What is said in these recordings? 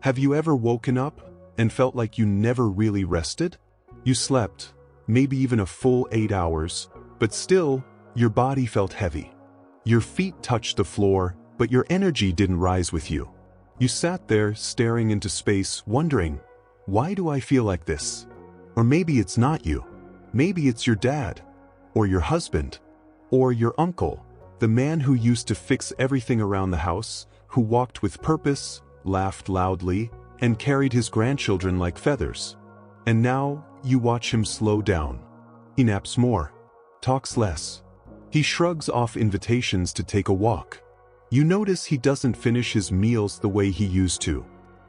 Have you ever woken up and felt like you never really rested? You slept, maybe even a full 8 hours, but still, your body felt heavy. Your feet touched the floor, but your energy didn't rise with you. You sat there staring into space, wondering, why do I feel like this? Or maybe it's not you. Maybe it's your dad, or your husband, or your uncle, the man who used to fix everything around the house, who walked with purpose, laughed loudly, and carried his grandchildren like feathers. And now, you watch him slow down. He naps more, talks less. He shrugs off invitations to take a walk. You notice he doesn't finish his meals the way he used to.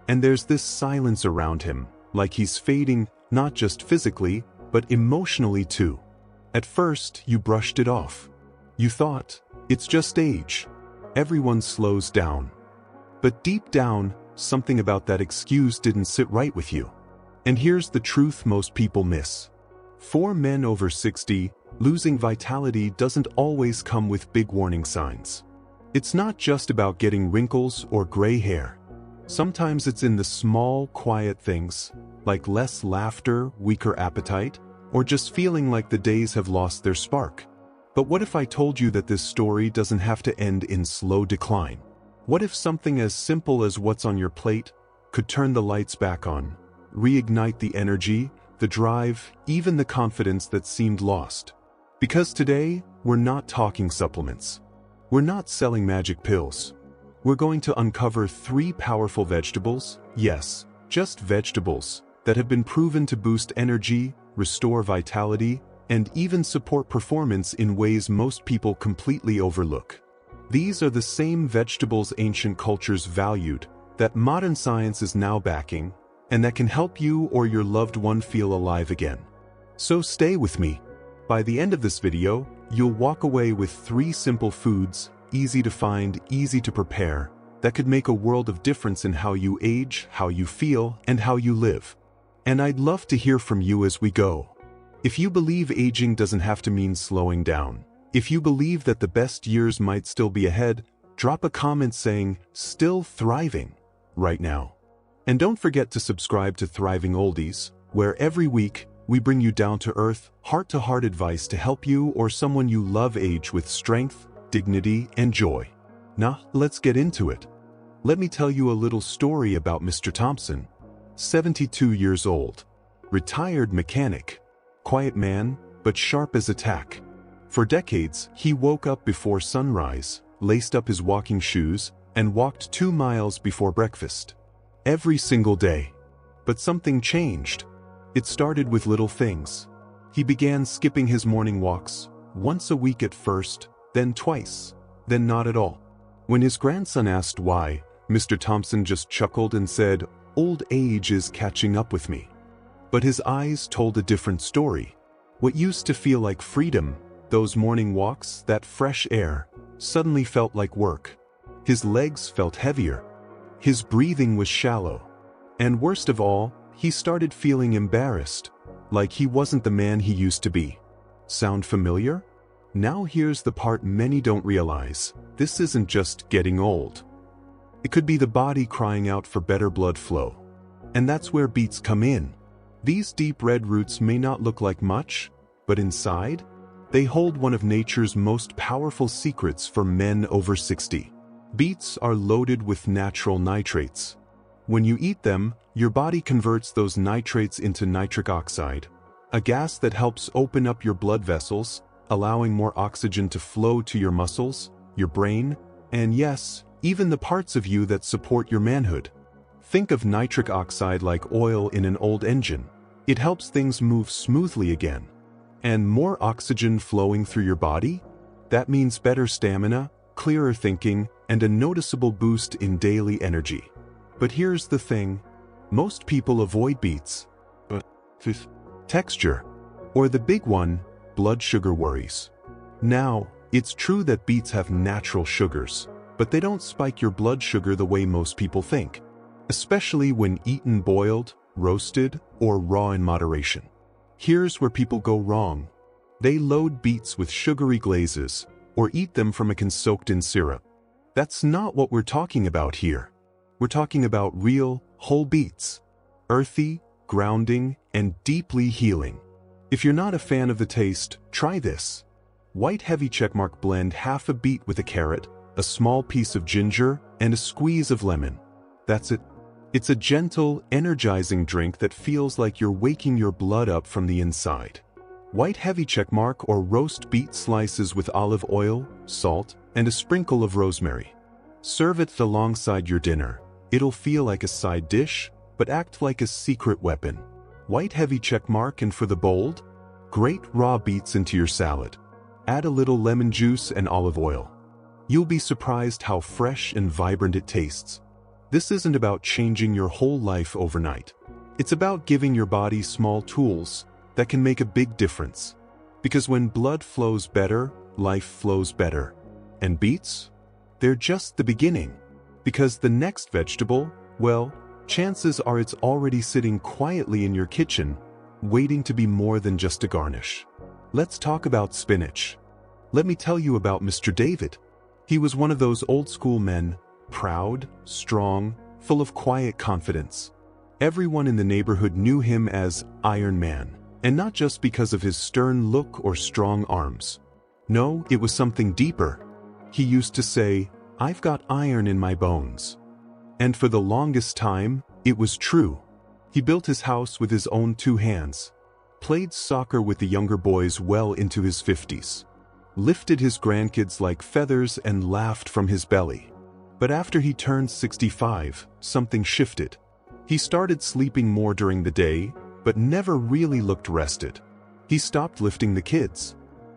And there's this silence around him, like he's fading, not just physically, but emotionally too. At first, you brushed it off. You thought, it's just age. Everyone slows down. But deep down, something about that excuse didn't sit right with you. And here's the truth most people miss. For men over 60, losing vitality doesn't always come with big warning signs. It's not just about getting wrinkles or gray hair. Sometimes it's in the small, quiet things, like less laughter, weaker appetite, or just feeling like the days have lost their spark. But what if I told you that this story doesn't have to end in slow decline? What if something as simple as what's on your plate could turn the lights back on, reignite the energy, the drive, even the confidence that seemed lost? Because today, we're not talking supplements. We're not selling magic pills. We're going to uncover 3 powerful vegetables, yes, just vegetables, that have been proven to boost energy, restore vitality, and even support performance in ways most people completely overlook. These are the same vegetables ancient cultures valued, that modern science is now backing, and that can help you or your loved one feel alive again. So stay with me. By the end of this video, you'll walk away with 3 simple foods, easy to find, easy to prepare, that could make a world of difference in how you age, how you feel, and how you live. And I'd love to hear from you as we go. If you believe aging doesn't have to mean slowing down, if you believe that the best years might still be ahead, drop a comment saying, "Still thriving," right now. And don't forget to subscribe to Thriving Oldies, where every week, we bring you down-to-earth, heart-to-heart advice to help you or someone you love age with strength, dignity, and joy. Now, let's get into it. Let me tell you a little story about Mr. Thompson. 72 years old. Retired mechanic. Quiet man, but sharp as a tack. For decades, he woke up before sunrise, laced up his walking shoes, and walked 2 miles before breakfast. Every single day. But something changed. It started with little things. He began skipping his morning walks, once a week at first, then twice, then not at all. When his grandson asked why, Mr. Thompson just chuckled and said, "Old age is catching up with me." But his eyes told a different story. What used to feel like freedom, those morning walks, that fresh air, suddenly felt like work. His legs felt heavier. His breathing was shallow. And worst of all, he started feeling embarrassed, like he wasn't the man he used to be. Sound familiar? Now here's the part many don't realize. This isn't just getting old. It could be the body crying out for better blood flow. And that's where beets come in. These deep red roots may not look like much, but inside, they hold one of nature's most powerful secrets for men over 60. Beets are loaded with natural nitrates. When you eat them, your body converts those nitrates into nitric oxide, a gas that helps open up your blood vessels, allowing more oxygen to flow to your muscles, your brain, and yes, even the parts of you that support your manhood. Think of nitric oxide like oil in an old engine. It helps things move smoothly again. And more oxygen flowing through your body? That means better stamina, clearer thinking, and a noticeable boost in daily energy. But here's the thing. Most people avoid beets. Texture. Or the big one, blood sugar worries. Now, it's true that beets have natural sugars, but they don't spike your blood sugar the way most people think, especially when eaten boiled, roasted, or raw in moderation. Here's where people go wrong. They load beets with sugary glazes, or eat them from soaked in syrup. That's not what we're talking about here. We're talking about real, Whole beets. Earthy, grounding, and deeply healing. If you're not a fan of the taste, try this. White heavy checkmark blend half a beet with a carrot, a small piece of ginger, and a squeeze of lemon. That's it. It's a gentle, energizing drink that feels like you're waking your blood up from the inside. White heavy checkmark or roast beet slices with olive oil, salt, and a sprinkle of rosemary. Serve it alongside your dinner. It'll feel like a side dish, but act like a secret weapon. White heavy checkmark, and for the bold, grate raw beets into your salad. Add a little lemon juice and olive oil. You'll be surprised how fresh and vibrant it tastes. This isn't about changing your whole life overnight. It's about giving your body small tools that can make a big difference. Because when blood flows better, life flows better. And beets? They're just the beginning. Because the next vegetable, well, chances are it's already sitting quietly in your kitchen, waiting to be more than just a garnish. Let's talk about spinach. Let me tell you about Mr. David. He was one of those old-school men, proud, strong, full of quiet confidence. Everyone in the neighborhood knew him as Iron Man, and not just because of his stern look or strong arms. No, it was something deeper. He used to say, "I've got iron in my bones." And for the longest time, it was true. He built his house with his own 2 hands, played soccer with the younger boys well into his 50s, lifted his grandkids like feathers and laughed from his belly. But after he turned 65, something shifted. He started sleeping more during the day, but never really looked rested. He stopped lifting the kids.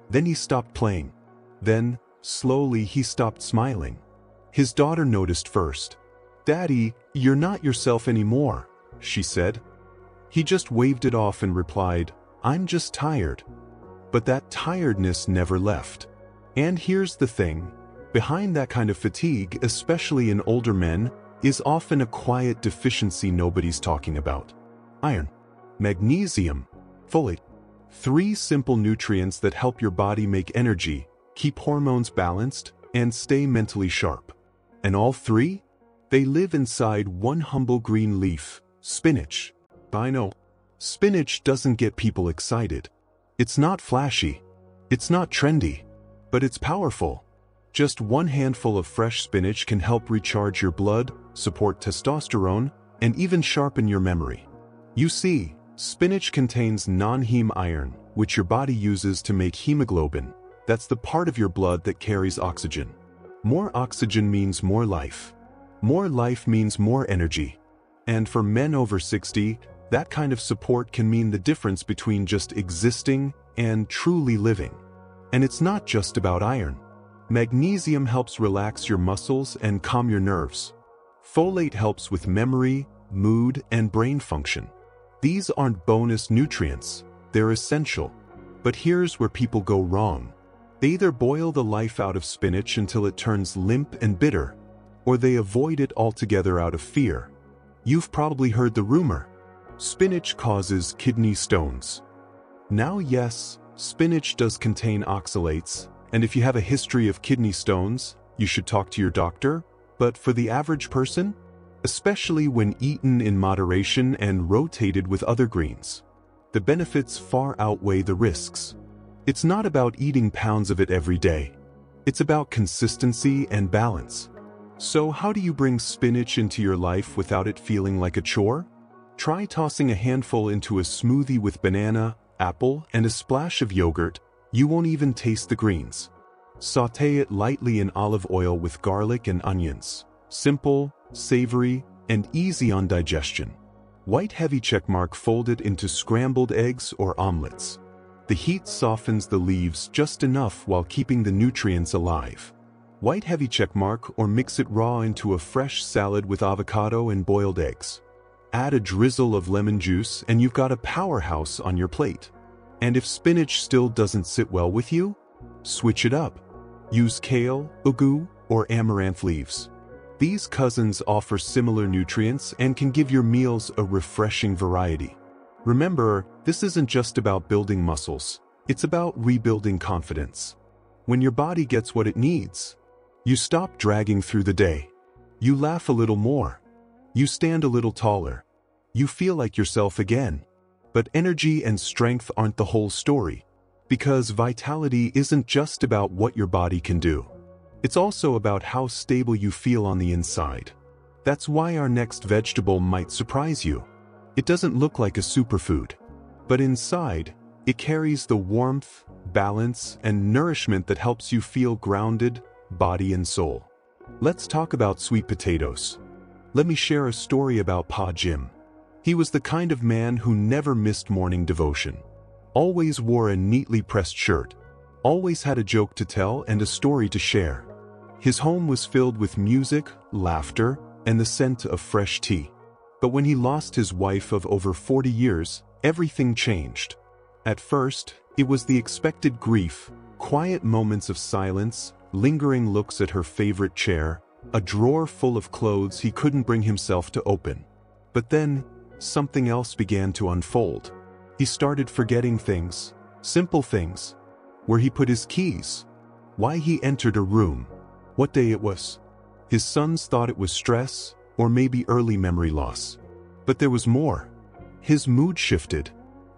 Then he stopped playing. Then, slowly, he stopped smiling. His daughter noticed first. "Daddy, you're not yourself anymore," she said. He just waved it off and replied, "I'm just tired." But that tiredness never left. And here's the thing. Behind that kind of fatigue, especially in older men, is often a quiet deficiency nobody's talking about. Iron, magnesium, folate. 3 simple nutrients that help your body make energy, keep hormones balanced, and stay mentally sharp. And all 3? They live inside one humble green leaf, spinach. I know. Spinach doesn't get people excited. It's not flashy. It's not trendy. But it's powerful. Just 1 handful of fresh spinach can help recharge your blood, support testosterone, and even sharpen your memory. You see, spinach contains non-heme iron, which your body uses to make hemoglobin. That's the part of your blood that carries oxygen. More oxygen means more life. More life means more energy. And for men over 60, that kind of support can mean the difference between just existing and truly living. And it's not just about iron. Magnesium helps relax your muscles and calm your nerves. Folate helps with memory, mood, and brain function. These aren't bonus nutrients, they're essential. But here's where people go wrong. They either boil the life out of spinach until it turns limp and bitter, or they avoid it altogether out of fear. You've probably heard the rumor. Spinach causes kidney stones. Now yes, spinach does contain oxalates, and if you have a history of kidney stones, you should talk to your doctor, but for the average person, especially when eaten in moderation and rotated with other greens, the benefits far outweigh the risks. It's not about eating pounds of it every day. It's about consistency and balance. So how do you bring spinach into your life without it feeling like a chore? Try tossing a handful into a smoothie with banana, apple, and a splash of yogurt. You won't even taste the greens. Sauté it lightly in olive oil with garlic and onions. Simple, savory, and easy on digestion. White heavy checkmark folded into scrambled eggs or omelets. The heat softens the leaves just enough while keeping the nutrients alive. White heavy checkmark or mix it raw into a fresh salad with avocado and boiled eggs. Add a drizzle of lemon juice and you've got a powerhouse on your plate. And if spinach still doesn't sit well with you, switch it up. Use kale, ugu, or amaranth leaves. These cousins offer similar nutrients and can give your meals a refreshing variety. Remember, this isn't just about building muscles. It's about rebuilding confidence. When your body gets what it needs, you stop dragging through the day. You laugh a little more. You stand a little taller. You feel like yourself again. But energy and strength aren't the whole story. Because vitality isn't just about what your body can do. It's also about how stable you feel on the inside. That's why our next vegetable might surprise you. It doesn't look like a superfood. But inside, it carries the warmth, balance, and nourishment that helps you feel grounded, body and soul. Let's talk about sweet potatoes. Let me share a story about Pa Jim. He was the kind of man who never missed morning devotion. Always wore a neatly pressed shirt. Always had a joke to tell and a story to share. His home was filled with music, laughter, and the scent of fresh tea. But when he lost his wife of over 40 years, everything changed. At first, it was the expected grief, quiet moments of silence, lingering looks at her favorite chair, a drawer full of clothes he couldn't bring himself to open. But then, something else began to unfold. He started forgetting things, simple things. Where he put his keys, why he entered a room, what day it was. His sons thought it was stress, or maybe early memory loss. But there was more. His mood shifted.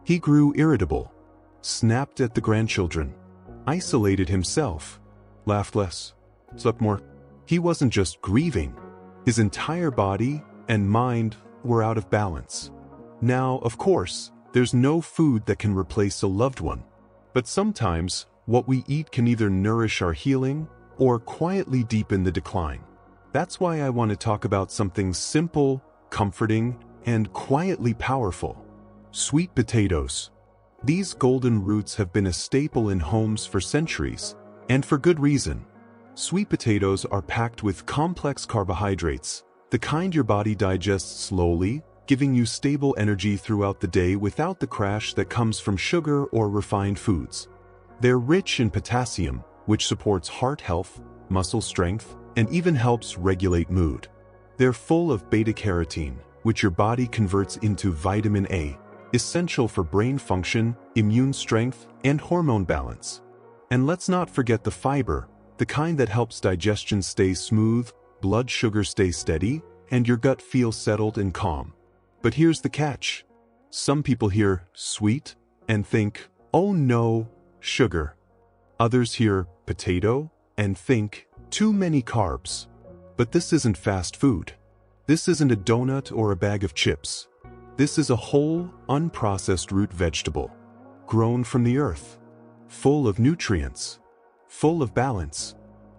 He grew irritable, snapped at the grandchildren, isolated himself, laughed less, slept more. He wasn't just grieving. His entire body and mind were out of balance. Now, of course, there's no food that can replace a loved one. But sometimes, what we eat can either nourish our healing or quietly deepen the decline. That's why I want to talk about something simple, comforting, and quietly powerful. Sweet potatoes. These golden roots have been a staple in homes for centuries, and for good reason. Sweet potatoes are packed with complex carbohydrates, the kind your body digests slowly, giving you stable energy throughout the day without the crash that comes from sugar or refined foods. They're rich in potassium, which supports heart health, muscle strength, and even helps regulate mood. They're full of beta-carotene, which your body converts into vitamin A, essential for brain function, immune strength, and hormone balance. And let's not forget the fiber, the kind that helps digestion stay smooth, blood sugar stay steady, and your gut feel settled and calm. But here's the catch. Some people hear sweet and think, oh no, sugar. Others hear potato and think, too many carbs. But this isn't fast food. This isn't a donut or a bag of chips. This is a whole, unprocessed root vegetable, grown from the earth, full of nutrients, full of balance.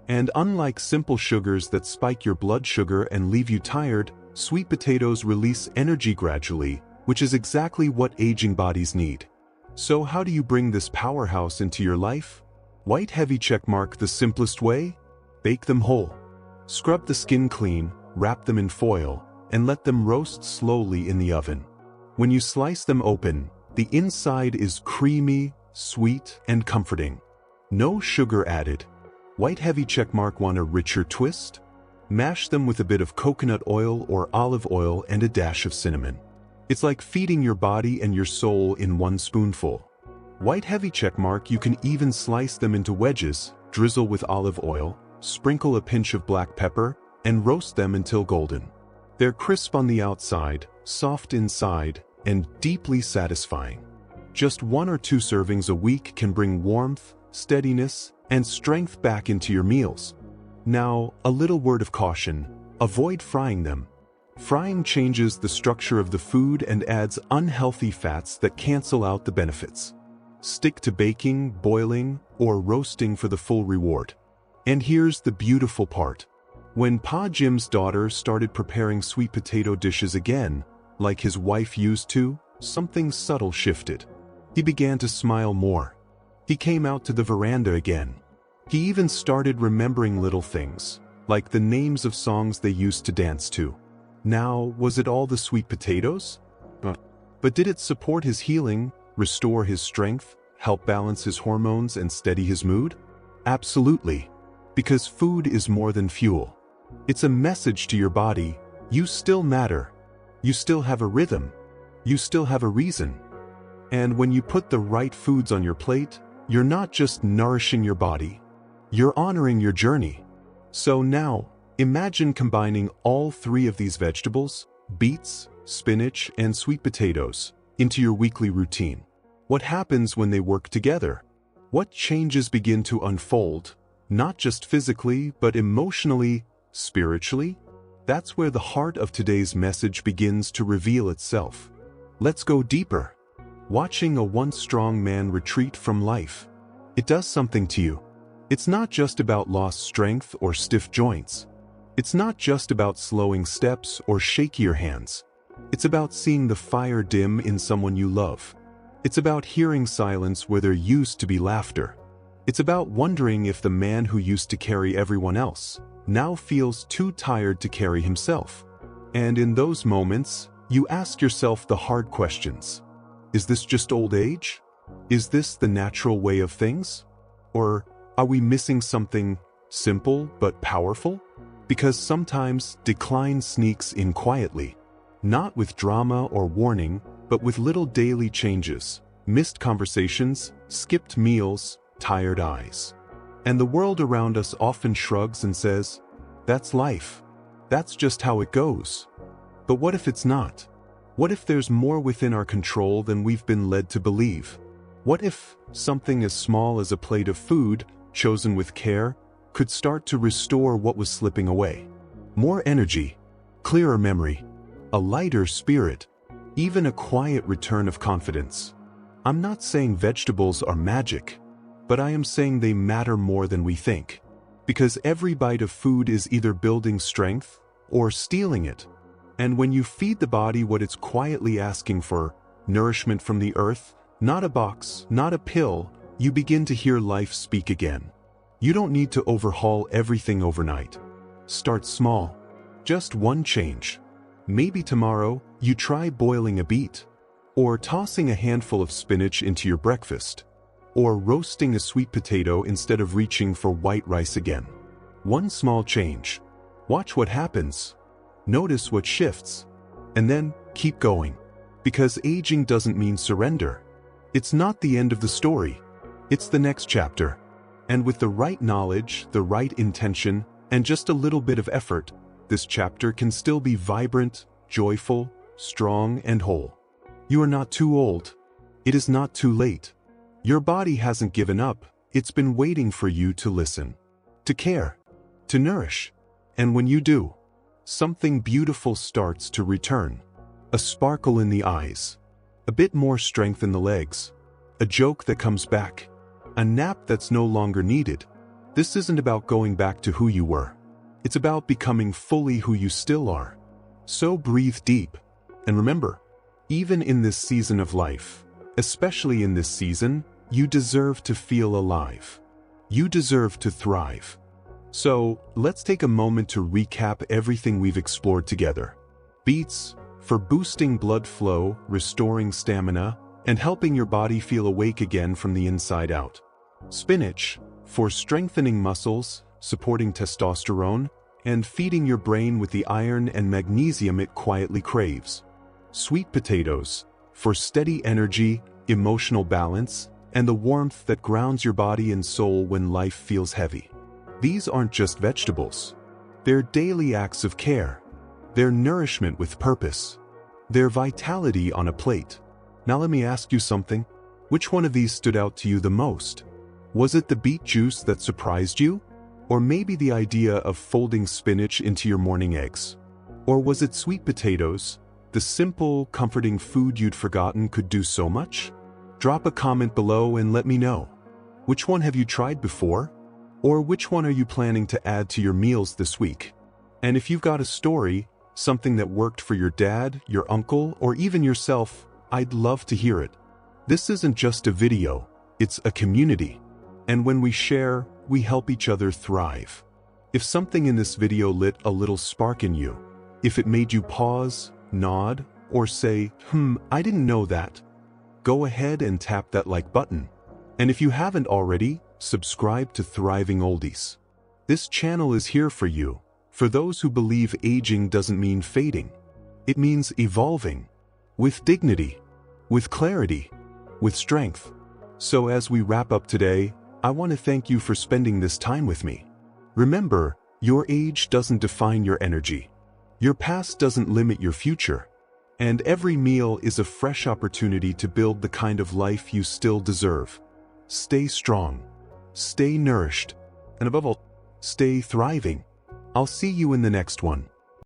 And unlike simple sugars that spike your blood sugar and leave you tired, sweet potatoes release energy gradually, which is exactly what aging bodies need. So how do you bring this powerhouse into your life? White heavy checkmark the simplest way? Bake them whole. Scrub the skin clean, wrap them in foil, and let them roast slowly in the oven. When you slice them open, the inside is creamy, sweet, and comforting. No sugar added. White heavy checkmark want a richer twist? Mash them with a bit of coconut oil or olive oil and a dash of cinnamon. It's like feeding your body and your soul in one spoonful. White heavy checkmark you can even slice them into wedges, drizzle with olive oil, sprinkle a pinch of black pepper, and roast them until golden. They're crisp on the outside, soft inside, and deeply satisfying. Just 1 or 2 servings a week can bring warmth, steadiness, and strength back into your meals. Now, a little word of caution, avoid frying them. Frying changes the structure of the food and adds unhealthy fats that cancel out the benefits. Stick to baking, boiling, or roasting for the full reward. And here's the beautiful part. When Pa Jim's daughter started preparing sweet potato dishes again, like his wife used to, something subtle shifted. He began to smile more. He came out to the veranda again. He even started remembering little things, like the names of songs they used to dance to. Now, was it all the sweet potatoes? But did it support his healing, restore his strength, help balance his hormones, and steady his mood? Absolutely. Because food is more than fuel. It's a message to your body, you still matter. You still have a rhythm. You still have a reason. And when you put the right foods on your plate, you're not just nourishing your body. You're honoring your journey. So now, Imagine combining all three of these vegetables, beets, spinach, and sweet potatoes, into your weekly routine. What happens when they work together? What changes begin to unfold, not just physically, but emotionally, spiritually? That's where the heart of today's message begins to reveal itself. Let's go deeper. Watching a once strong man retreat from life. It does something to you. It's not just about lost strength or stiff joints. It's not just about slowing steps or shakier hands. It's about seeing the fire dim in someone you love. It's about hearing silence where there used to be laughter. It's about wondering if the man who used to carry everyone else now feels too tired to carry himself. And in those moments, you ask yourself the hard questions. Is this just old age? Is this the natural way of things? Or are we missing something simple but powerful? Because sometimes decline sneaks in quietly, not with drama or warning, but with little daily changes, missed conversations, skipped meals, tired eyes. And the world around us often shrugs and says, "That's life. That's just how it goes." But what if it's not? What if there's more within our control than we've been led to believe? What if something as small as a plate of food, chosen with care, could start to restore what was slipping away? More energy, clearer memory, a lighter spirit, even a quiet return of confidence. I'm not saying vegetables are magic, but I am saying they matter more than we think. Because every bite of food is either building strength or stealing it. And when you feed the body what it's quietly asking for, nourishment from the earth, not a box, not a pill, you begin to hear life speak again. You don't need to overhaul everything overnight. Start small. Just one change. Maybe tomorrow, you try boiling a beet, or tossing a handful of spinach into your breakfast, or roasting a sweet potato instead of reaching for white rice again. One small change. Watch what happens. Notice what shifts. And then, keep going. Because aging doesn't mean surrender. It's not the end of the story. It's the next chapter. And with the right knowledge, the right intention, and just a little bit of effort, this chapter can still be vibrant, joyful, strong, and whole. You are not too old. It is not too late. Your body hasn't given up. It's been waiting for you to listen, to care, to nourish. And when you do, something beautiful starts to return. A sparkle in the eyes, a bit more strength in the legs, a joke that comes back, a nap that's no longer needed. This isn't about going back to who you were. It's about becoming fully who you still are. So breathe deep. And remember, even in this season of life, especially in this season, you deserve to feel alive. You deserve to thrive. So, let's take a moment to recap everything we've explored together. Beets, for boosting blood flow, restoring stamina, and helping your body feel awake again from the inside out. Spinach, for strengthening muscles, supporting testosterone, and feeding your brain with the iron and magnesium it quietly craves. Sweet potatoes, for steady energy, emotional balance, and the warmth that grounds your body and soul when life feels heavy. These aren't just vegetables. They're daily acts of care. They're nourishment with purpose. They're vitality on a plate. Now let me ask you something. Which one of these stood out to you the most? Was it the beet juice that surprised you? Or maybe the idea of folding spinach into your morning eggs? Or was it sweet potatoes, the simple, comforting food you'd forgotten could do so much? Drop a comment below and let me know. Which one have you tried before? Or which one are you planning to add to your meals this week? And if you've got a story, something that worked for your dad, your uncle, or even yourself, I'd love to hear it. This isn't just a video, it's a community. And when we share, we help each other thrive. If something in this video lit a little spark in you, if it made you pause, nod, or say, I didn't know that, go ahead and tap that like button. And if you haven't already, subscribe to Thriving Oldies. This channel is here for you, for those who believe aging doesn't mean fading. It means evolving, with dignity, with clarity, with strength. So as we wrap up today, I want to thank you for spending this time with me. Remember, Your age doesn't define your energy. Your past doesn't limit your future. And every meal is a fresh opportunity to build the kind of life you still deserve. Stay strong. Stay nourished. And above all, stay thriving. I'll see you in the next one.